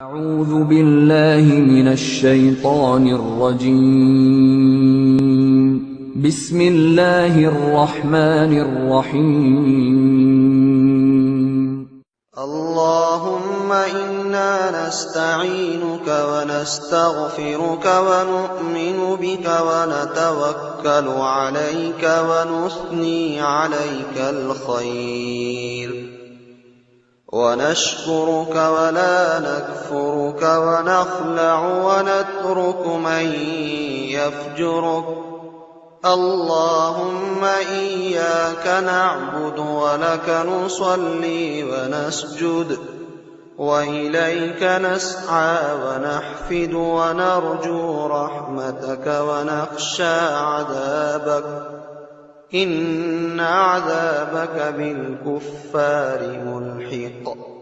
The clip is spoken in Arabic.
أعوذ بالله من الشيطان الرجيم. بسم الله الرحمن الرحيم. اللهم إنا نستعينك ونستغفرك ونؤمن بك ونتوكل عليك ونثني عليك الخير ونشكرك ولا نكفرك ونخلع ونترك من يفجرك. اللهم إياك نعبد ولك نصلي ونسجد وإليك نسعى ونحفد ونرجو رحمتك ونخشى عذابك، إن عذابك بالكفار ملحق.